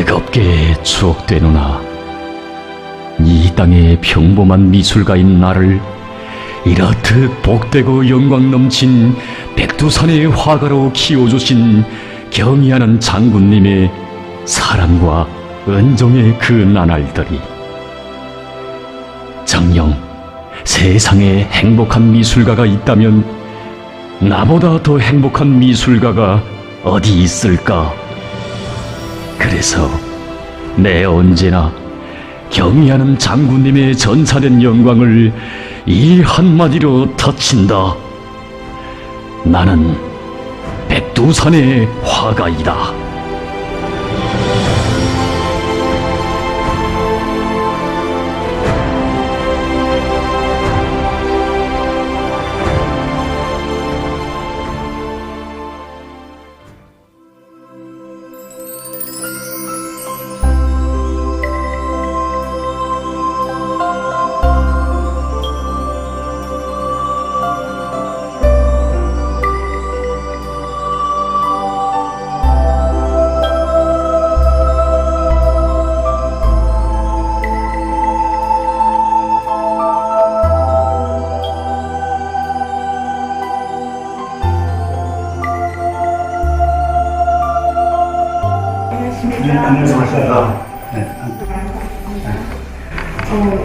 뜨겁게 추억되누나 이 땅의 평범한 미술가인 나를 이렇듯 복되고 영광 넘친 백두산의 화가로 키워주신 경의하는 장군님의 사랑과 은종의 그 나날들이 정녕 세상에 행복한 미술가가 있다면 나보다 더 행복한 미술가가 어디 있을까? 그래서 내 언제나 경의하는 장군님의 전사된 영광을 이 한마디로 터친다. 나는 백두산의 화가이다.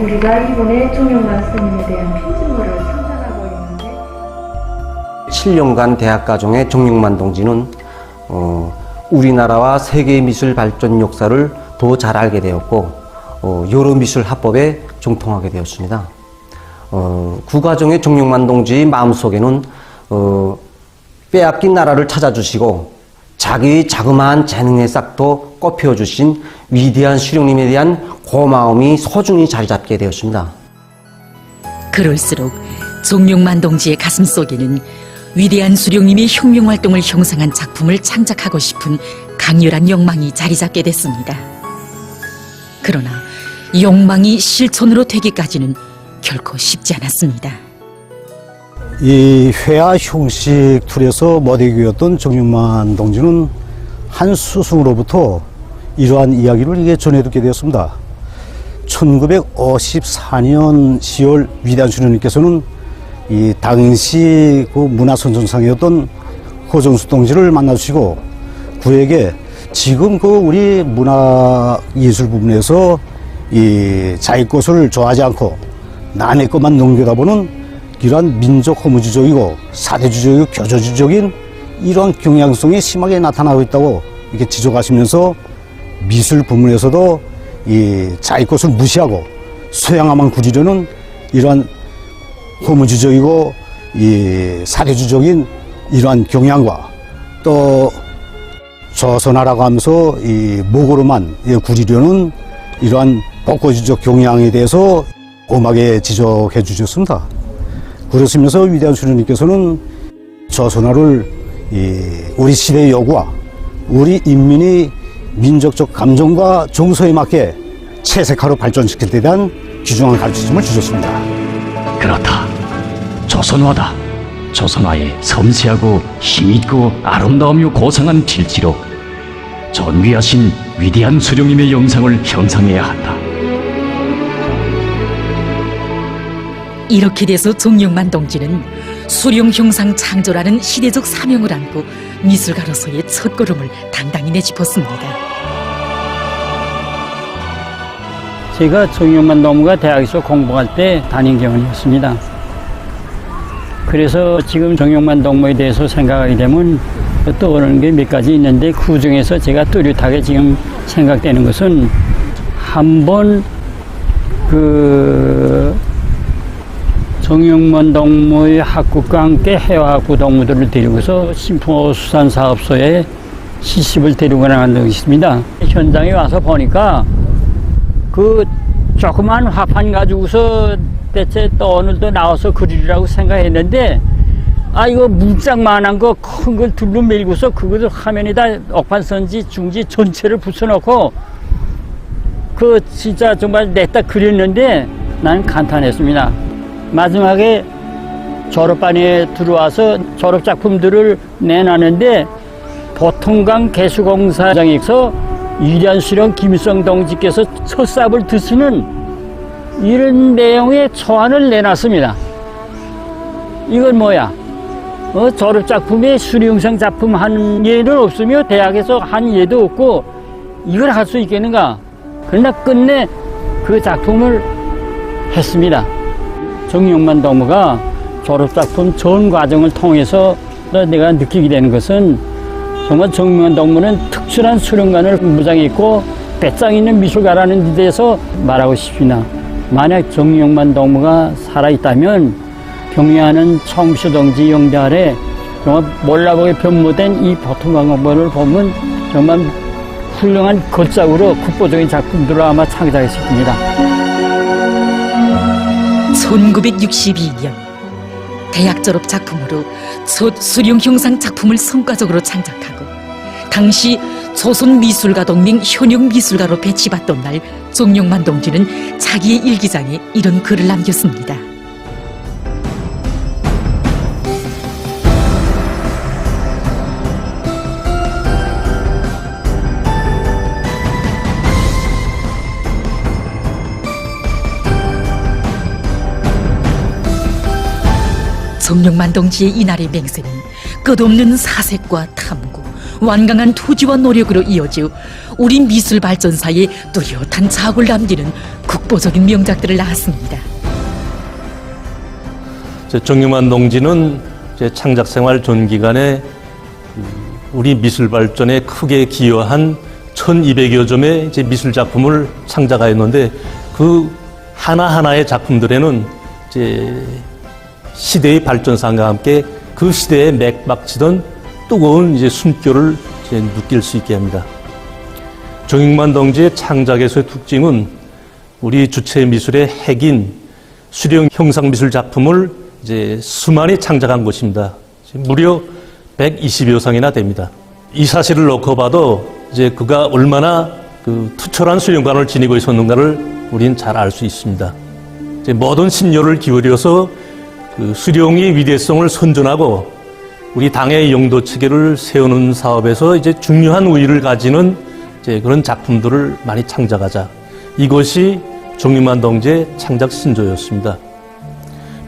우리가 이번에 종영만 스님에 대한 편집물을 상상하고 있는데 7년간 대학가정의 정육만 동지는 우리나라와 세계 미술 발전 역사를 더 잘 알게 되었고 여러 미술 합법에 정통하게 되었습니다. 구가정의 정육만 동지의 마음속에는 빼앗긴 나라를 찾아주시고 자기의 자그마한 재능의 싹도 꽃피워주신 위대한 수령님에 대한 고마움이 소중히 자리 잡게 되었습니다. 그럴수록 종육만 동지의 가슴속에는 위대한 수령님의 혁명활동을 형상한 작품을 창작하고 싶은 강렬한 욕망이 자리 잡게 됐습니다. 그러나 욕망이 실천으로 되기까지는 결코 쉽지 않았습니다. 이 회화 형식 틀에서 모델교였던 정육만 동지는 한 스승으로부터 이러한 이야기를 이게 전해듣게 되었습니다. 1954년 10월 위대한 수령님께서는 이 당시 그 문화선전상이었던 허정수 동지를 만나주시고 그에게 지금 그 우리 문화예술 부분에서 이 자기 것을 좋아하지 않고 남의 것만 넘겨다보는 이러한 민족 허무주의적이고 사대주의적이고 교조주의적인 이러한 경향성이 심하게 나타나고 있다고 이렇게 지적하시면서 미술 부문에서도 이 자기 것을 무시하고 소양화만 구리려는 이러한 허무주의적이고 이 사대주의적인 이러한 경향과 또 조선화라고 하면서 이 목으로만 구리려는 이러한 복고주의적 경향에 대해서 엄하게 지적해 주셨습니다. 그러시면서 위대한 수령님께서는 조선화를 우리 시대의 요구와 우리 인민이 민족적 감정과 정서에 맞게 채색화로 발전시킬 때 대한 귀중한 가르침을 주셨습니다. 그렇다. 조선화다. 조선화의 섬세하고 힘있고 아름다우며 고상한 필지로 존귀하신 위대한 수령님의 영상을 형상해야 한다. 이렇게 돼서 종육만 동지는 수령 형상 창조라는 시대적 사명을 안고 미술가로서의 첫걸음을 당당히 내짚었습니다. 제가 정육만 동무가 대학에서 공부할 때 담임 교원이었습니다. 그래서 지금 정육만 동무에 대해서 생각하게 되면 떠오르는 게 몇 가지 있는데 그 중에서 제가 뚜렷하게 지금 생각되는 것은 한번 정육만 동무의 학국과 함께 해화학부 동무들을 데리고서 심포수산사업소에 시습을 데리고 나간 적이 있습니다. 현장에 와서 보니까 그 조그만 화판 가지고서 대체 또 오늘도 나와서 그리려고 생각했는데 이거 문짝만한 거 큰 걸 둘러 밀고서 그것을 화면에다 억판선지 중지 전체를 붙여놓고 그 진짜 정말 냈다 그렸는데 나는 감탄했습니다. 마지막에 졸업반에 들어와서 졸업작품들을 내놨는데 보통강 개수공사장에서 위대한 수령 김일성 동지께서 첫삽을 드시는 이런 내용의 초안을 내놨습니다. 이건 뭐야? 졸업작품에 수령성 작품 한 예는 없으며 대학에서 한 예도 없고 이걸 할 수 있겠는가? 그러나 끝내 그 작품을 했습니다. 정용만 동무가 졸업작품 전 과정을 통해서 내가 느끼게 되는 것은 정말 정용만 동무는 특출한 수련관을 무장했고 배짱 있는 미술가라는 데 대해서 말하고 싶습니다. 만약 정용만 동무가 살아있다면 경의하는 청수 동지 영대 아래 정말 몰라보게 변모된 이 보통강공본을 보면 정말 훌륭한 걸작으로 국보적인 작품들을 아마 창작했을 겁니다. 1962년 대학 졸업 작품으로 첫 수령 형상 작품을 성과적으로 창작하고 당시 조선미술가동맹 현역 미술가로 배치받던 날 정용만 동지는 자기의 일기장에 이런 글을 남겼습니다. 정용만 동지의 이날의 맹세는 끝없는 사색과 탐구, 완강한 투지와 노력으로 이어져 우리 미술 발전사에 뚜렷한 자국을 남기는 국보적인 명작들을 낳았습니다. 정용만 동지는 창작 생활 전 기간에 우리 미술 발전에 크게 기여한 1200여 점의 미술 작품을 창작하였는데 그 하나하나의 작품들에는 시대의 발전상과 함께 그 시대에 맥박치던 뜨거운 숨결을 느낄 수 있게 합니다. 정용만 동지의 창작에서의 특징은 우리 주체 미술의 핵인 수령 형상 미술 작품을 수많이 창작한 것입니다. 무려 120여 상이나 됩니다. 이 사실을 놓고 봐도 그가 얼마나 투철한 수령관을 지니고 있었는가를 우리는 잘 알 수 있습니다. 모든 심려를 기울여서 수령의 위대성을 선전하고 우리 당의 영도 체계를 세우는 사업에서 중요한 우위를 가지는 그런 작품들을 많이 창작하자. 이것이 정용만 동지의 창작 신조였습니다.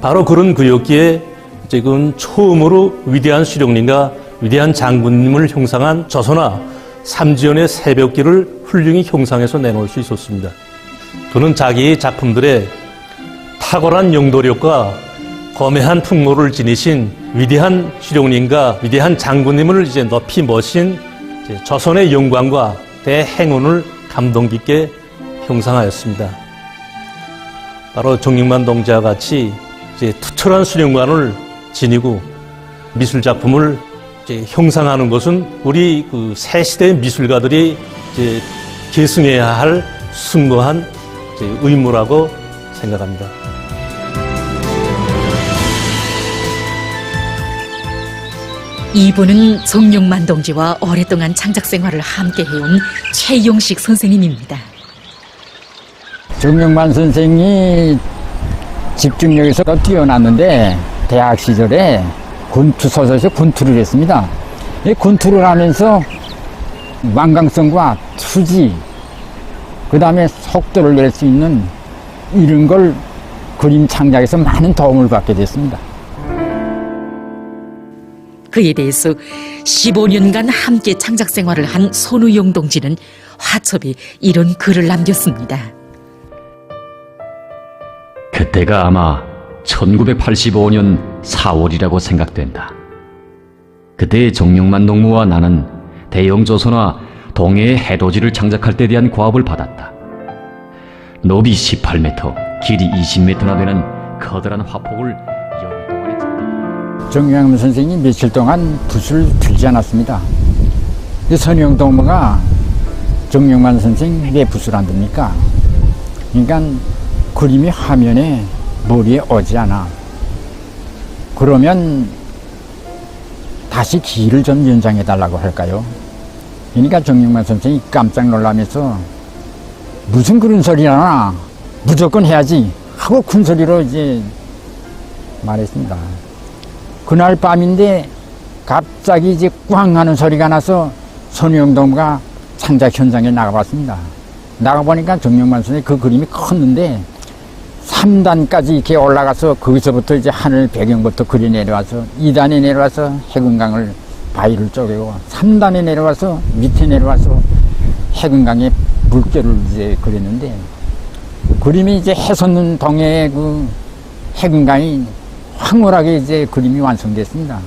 바로 그런 그였기에 그는 처음으로 위대한 수령님과 위대한 장군님을 형상한 조선화 삼지연의 새벽길을 훌륭히 형상해서 내놓을 수 있었습니다. 그는 자기의 작품들에 탁월한 영도력과 거매한 풍모를 지니신 위대한 수령님과 위대한 장군님을 높이 모신 조선의 영광과 대행운을 감동 깊게 형상하였습니다. 바로 정용만 동지와 같이 투철한 수령관을 지니고 미술 작품을 형상하는 것은 우리 새 시대의 미술가들이 계승해야 할 숭고한 의무라고 생각합니다. 이분은 정용만 동지와 오랫동안 창작 생활을 함께 해온 최용식 선생님입니다. 정용만 선생이 집중력에서 뛰어났는데 대학 시절에 권투소설에서 권투를 했습니다. 이 권투를 하면서 완강성과 투지, 그 다음에 속도를 낼 수 있는 이런 걸 그림 창작에서 많은 도움을 받게 됐습니다. 그에 대해서 15년간 함께 창작 생활을 한 손우영 동지는 화첩에 이런 글을 남겼습니다. 그때가 아마 1985년 4월이라고 생각된다. 그때 정용만 동무와 나는 대영조선화 동해의 해돋이를 창작할 때 대한 과업을 받았다. 높이 18m, 길이 20m나 되는 커다란 화폭을 열 동안에 창작했다. 정용만 선생이 며칠 동안 붓을 들지 않았습니다. 선영 동무가 정용만 선생 왜 붓을 안 듭니까? 그러니까 그림이 화면에 머리에 오지 않아. 그러면 다시 길을 좀 연장해 달라고 할까요? 그러니까 정용만 선생이 깜짝 놀라면서 무슨 그런 소리나 무조건 해야지 하고 큰 소리로 말했습니다. 그날 밤인데 갑자기 꽝 하는 소리가 나서 손영 동무가 창작 현장에 나가봤습니다. 나가보니까 정영만 선생님 그 그림이 컸는데 3단까지 이렇게 올라가서 거기서부터 이제 하늘 배경부터 그리 내려와서 2단에 내려와서 해금강을 바위를 쪼개고 3단에 내려와서 밑에 내려와서 해금강의 물결을 이제 그렸는데 그림이 이제 해솟는 동해의 그 해금강이 황홀하게 이제 그림이 완성됐습니다.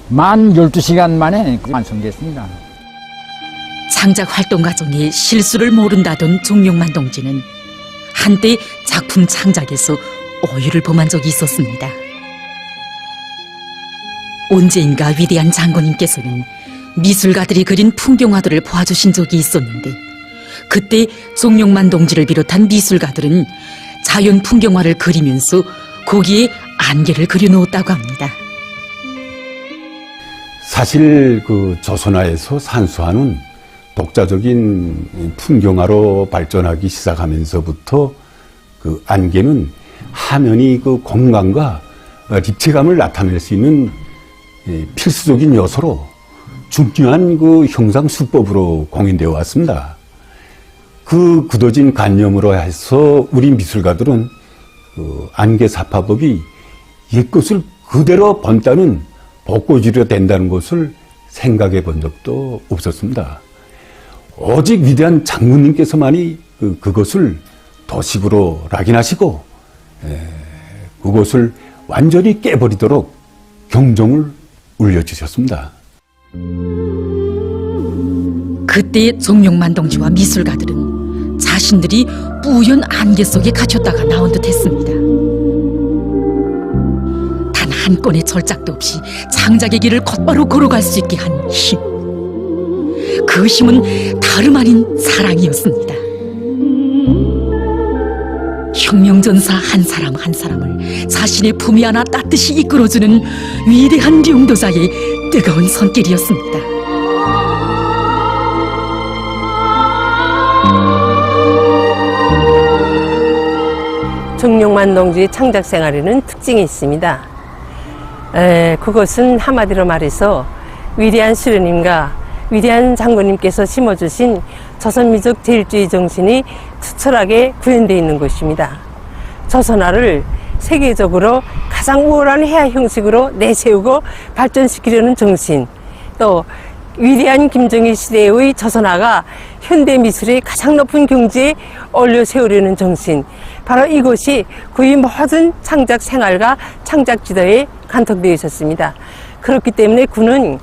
만 12시간 만에 완성됐습니다. 창작 활동 과정에 실수를 모른다던 종용만 동지는 한때 작품 창작에서 오유를 범한 적이 있었습니다. 언제인가 위대한 장군님께서는 미술가들이 그린 풍경화들을 보아주신 적이 있었는데 그때 종용만 동지를 비롯한 미술가들은 자연 풍경화를 그리면서 거기에 안개를 그려놓았다고 합니다. 사실 그 조선화에서 산수화는 독자적인 풍경화로 발전하기 시작하면서부터 그 안개는 화면이 그 공간과立体감을 나타낼 수 있는 필수적인 요소로 중요한 그 형상 수법으로 공인되어 왔습니다. 그 굳어진 관념으로 해서 우리 미술가들은 그 안개 사파법이 옛것을 그대로 본따는 복고지려 된다는 것을 생각해 본 적도 없었습니다. 오직 위대한 장군님께서만이 그것을 도식으로 낙인하시고 그것을 완전히 깨버리도록 경종을 울려주셨습니다. 그때 종용만 동지와 미술가들은 자신들이 뿌연 안개 속에 갇혔다가 나온 듯 했습니다. 단 한 건의 절작도 없이 창작의 길을 곧바로 걸어갈 수 있게 한 힘. 그 힘은 다름 아닌 사랑이었습니다. 혁명전사 한 사람 한 사람을 자신의 품에 안아 따뜻이 이끌어주는 위대한 용도자의 뜨거운 손길이었습니다. 종용만 동지의 창작 생활에는 특징이 있습니다. 그것은 한마디로 말해서 위대한 수령님과 위대한 장군님께서 심어주신 조선민족 제일주의 정신이 투철하게 구현되어 있는 것입니다. 조선화를 세계적으로 가장 우월한 해야 형식으로 내세우고 발전시키려는 정신, 또 위대한 김정일 시대의 조선화가 현대 미술의 가장 높은 경지에 올려 세우려는 정신, 바로 이것이 그의 모든 창작 생활과 창작 지도에 간통되어 있었습니다. 그렇기 때문에 그는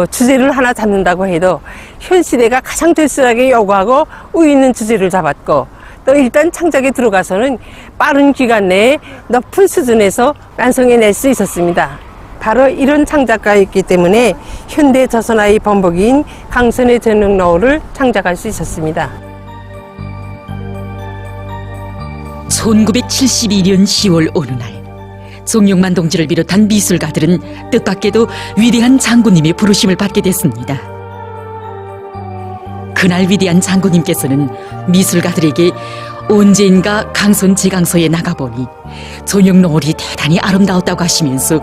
주제를 하나 잡는다고 해도 현 시대가 가장 절실하게 요구하고 우위 있는 주제를 잡았고, 또 일단 창작에 들어가서는 빠른 기간 내에 높은 수준에서 완성해낼 수 있었습니다. 바로 이런 창작가였기 때문에 현대 조선화의 본보기인 강선의 저녁노을을 창작할 수 있었습니다. 1972년 10월 어느 날 종용만 동지를 비롯한 미술가들은 뜻밖에도 위대한 장군님의 부르심을 받게 됐습니다. 그날 위대한 장군님께서는 미술가들에게 언제인가 강선 지강서에 나가보니 저녁노을이 대단히 아름다웠다고 하시면서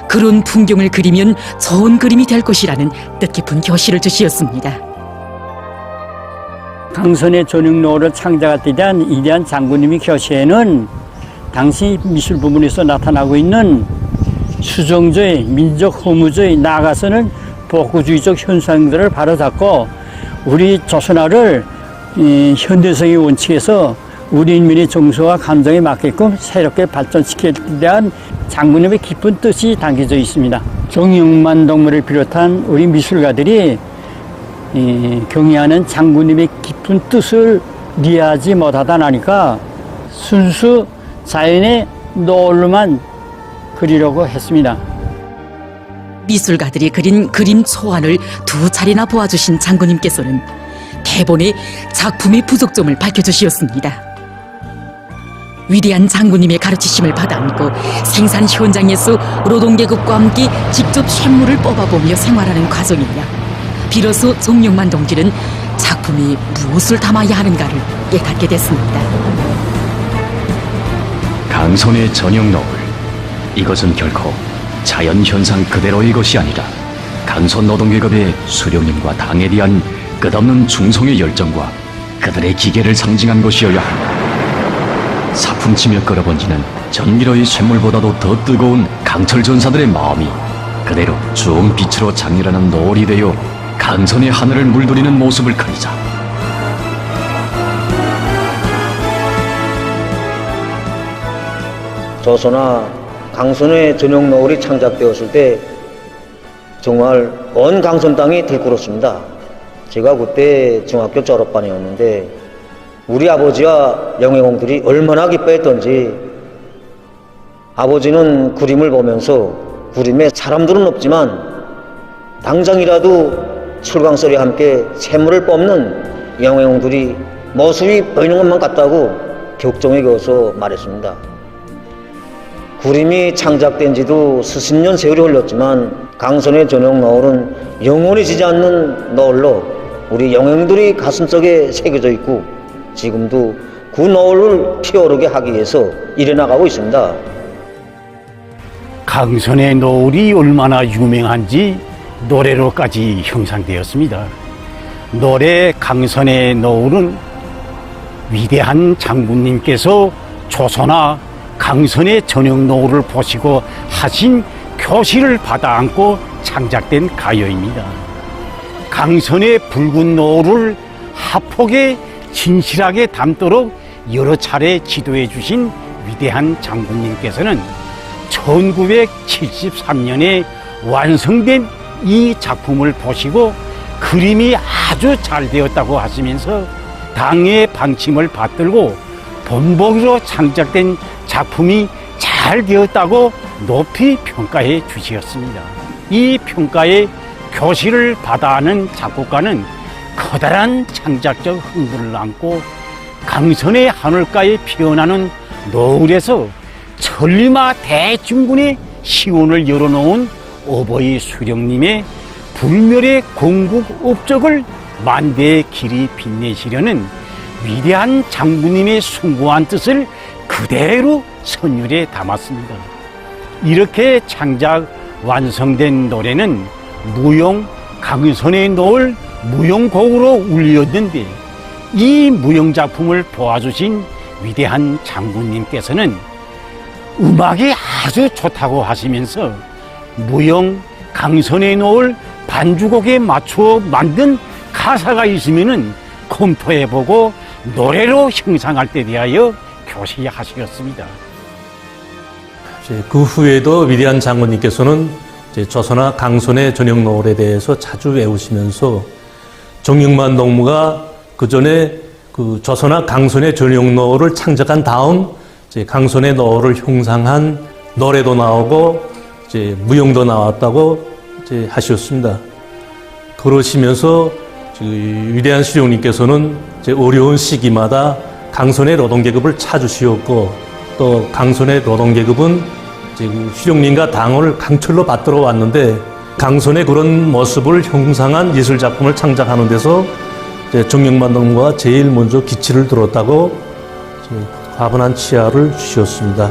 그런 풍경을 그리면 좋은 그림이 될 것이라는 뜻깊은 교시를 주시었습니다. 강선의 저녁노을을 창작할 때 대한 위대한 장군님의 교시에는 당시 미술 부문에서 나타나고 있는 수정주의, 민족 허무주의, 나아가서는 복구주의적 현상들을 바로잡고 우리 조선화를 현대성의 원칙에서 우리 인민의 정서와 감정에 맞게끔 새롭게 발전시키는 데 대한 장군님의 깊은 뜻이 담겨져 있습니다. 종용만 동무를 비롯한 우리 미술가들이 경의하는 장군님의 깊은 뜻을 이해하지 못하다 나니까 순수 자연의 노을로만 그리려고 했습니다. 미술가들이 그린 그림 초안을 2차례나 보아주신 장군님께서는 대본에 작품의 부족점을 밝혀주시었습니다. 위대한 장군님의 가르치심을 받아안고 생산 현장에서 노동계급과 함께 직접 쇳물을 뽑아보며 생활하는 과정이냐, 비로소 종용만 동지는 작품이 무엇을 담아야 하는가를 깨닫게 됐습니다. 강선의 저녁노을, 이것은 결코 자연현상 그대로의 것이 아니라 강선 노동계급의 수령님과 당에 대한 끝없는 충성의 열정과 그들의 기계를 상징한 것이어야 한다. 사풍치며 끌어번지는 전기로의 쇳물보다도 더 뜨거운 강철 전사들의 마음이 그대로 쭉 빛으로 장렬하는 노을이 되어 강선의 하늘을 물들이는 모습을 그리자. 조선화 강선의 전용 노을이 창작되었을 때 정말 온 강선 땅이 들끓었습니다. 제가 그때 중학교 졸업반이었는데 우리 아버지와 영행홍들이 얼마나 기뻐했던지, 아버지는 그림을 보면서 그림에 사람들은 없지만 당장이라도 철광설이와 함께 샘물을 뽑는 영행홍들이 모습이 보이는 것만 같다고 격정에 겨워서 말했습니다. 그림이 창작된 지도 수십 년 세월이 흘렀지만 강선의 저녁 노을은 영원히 지지 않는 노을로 우리 영행들이 가슴속에 새겨져 있고 지금도 그 노을을 피어오르게 하기 위해서 일해나가고 있습니다. 강선의 노을이 얼마나 유명한지 노래로까지 형상되었습니다. 노래 강선의 노을은 위대한 장군님께서 조선화 강선의 저녁 노을을 보시고 하신 교시를 받아 안고 창작된 가요입니다. 강선의 붉은 노을을 하폭에 진실하게 담도록 여러 차례 지도해 주신 위대한 장군님께서는 1973년에 완성된 이 작품을 보시고 그림이 아주 잘 되었다고 하시면서 당의 방침을 받들고 본보기로 창작된 작품이 잘 되었다고 높이 평가해 주셨습니다. 이 평가에 교시를 받아 하는 작곡가는 커다란 창작적 흥분을 안고 강선의 하늘가에 피어나는 노을에서 천리마 대중군의 시원을 열어놓은 어버이 수령님의 불멸의 건국 업적을 만대의 길이 빛내시려는 위대한 장군님의 숭고한 뜻을 그대로 선율에 담았습니다. 이렇게 창작 완성된 노래는 무용 강선의 노을 무용곡으로 울렸는데, 이 무용작품을 보아주신 위대한 장군님께서는 음악이 아주 좋다고 하시면서 무용 강선의 노을 반주곡에 맞추어 만든 가사가 있으면은 검토해보고 노래로 형상할 때 대하여 교시하셨습니다. 그 후에도 위대한 장군님께서는 조선화 강선의 저녁 노을에 대해서 자주 외우시면서 정영만 동무가 그 전에 그 조선화 강선의 저녁 노을을 창작한 다음 강선의 노을을 형상한 노래도 나오고 무용도 나왔다고 하셨습니다. 그러시면서 위대한 수령님께서는 어려운 시기마다 강선의 노동계급을 찾으시었고, 또 강선의 노동계급은 수령님과 당을 강철로 받들어 왔는데, 강선의 그런 모습을 형상한 예술작품을 창작하는 데서 정영만 동무가 제일 먼저 기치를 들었다고 과분한 치하를 주셨습니다.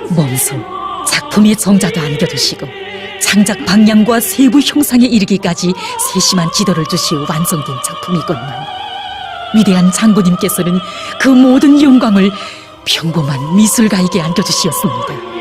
몸소 작품의 정자도 안겨두시고 창작 방향과 세부 형상에 이르기까지 세심한 지도를 주시어 완성된 작품이건만, 위대한 장군님께서는 그 모든 영광을 평범한 미술가에게 안겨주시었습니다.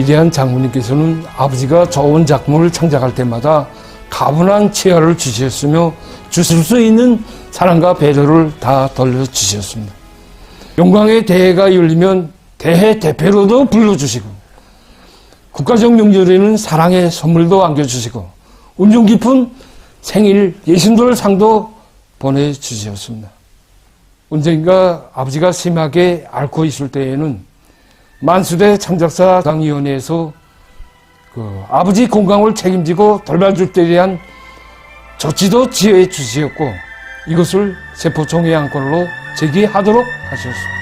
위대한 장군님께서는 아버지가 좋은 작품을 창작할 때마다 가분한 치아를 주셨으며 주실 수 있는 사랑과 배려를 다 돌려주셨습니다. 영광의 대회가 열리면 대회 대표로도 불러주시고 국가적 명절에는 사랑의 선물도 안겨주시고 운용 깊은 생일 예순돌 상도 보내주셨습니다. 언젠가 아버지가 심하게 앓고 있을 때에는 만수대 창작사당위원회에서 아버지 건강을 책임지고 돌봐줄 때 대한 조치도 지휘해 주셨고 이것을 세포종의 안건으로 제기하도록 하셨습니다.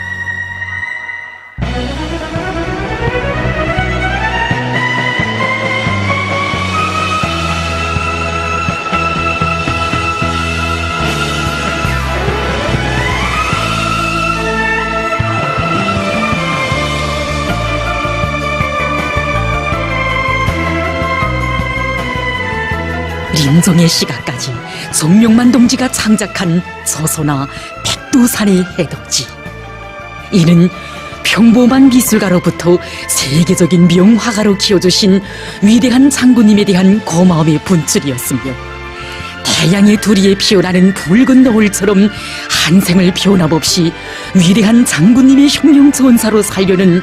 림정의 시가까지 정명만 동지가 창작한 저소나 백두산의 해돋이. 이는 평범한 미술가로부터 세계적인 명화가로 키워주신 위대한 장군님에 대한 고마움의 분출이었으며 태양의 두리에 피어나는 붉은 노을처럼 한 생을 변함없이 위대한 장군님의 혁명 전사로 살려는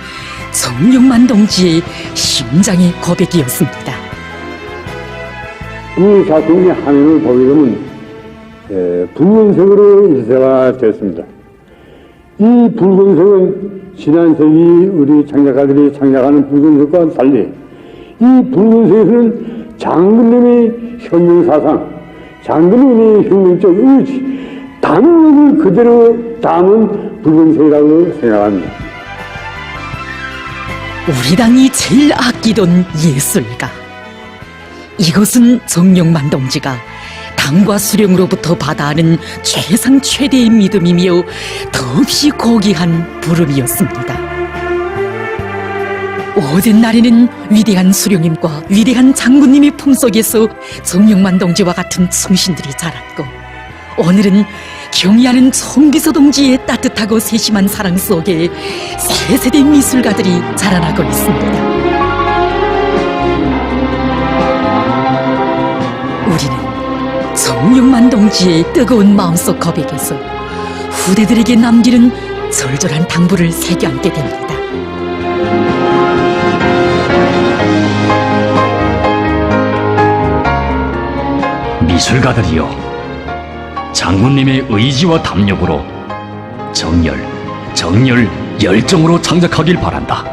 정명만 동지의 심장의 고백이었습니다. 이 작품의 화면을 보게 되면 붉은색으로 일세가 됐습니다. 이 붉은색은 지난 세기 우리 창작가들이 창작하는 붉은색과 달리 이 붉은색에서는 장군님의 혁명사상, 장군님의 혁명적 의지, 단호를 그대로 담은 붉은색이라고 생각합니다. 우리 당이 제일 아끼던 예술가. 이것은 정명만 동지가 당과 수령으로부터 받아하는 최상 최대의 믿음이며 더없이 고귀한 부름이었습니다. 오전 날에는 위대한 수령님과 위대한 장군님의 품속에서 정명만 동지와 같은 충신들이 자랐고 오늘은 경의하는 총비서 동지의 따뜻하고 세심한 사랑 속에 새 세대 미술가들이 자라나고 있습니다. 우리는 정명만 동지의 뜨거운 마음속 고백에서 후대들에게 남기는 절절한 당부를 새겨안게 됩니다. 미술가들이여, 장군님의 의지와 담력으로 정열, 열정으로 창작하길 바란다.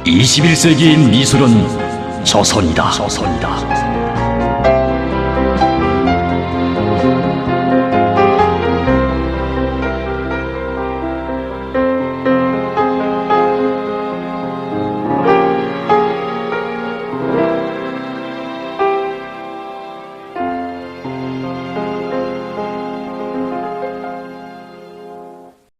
21세기의 미술은 조선이다.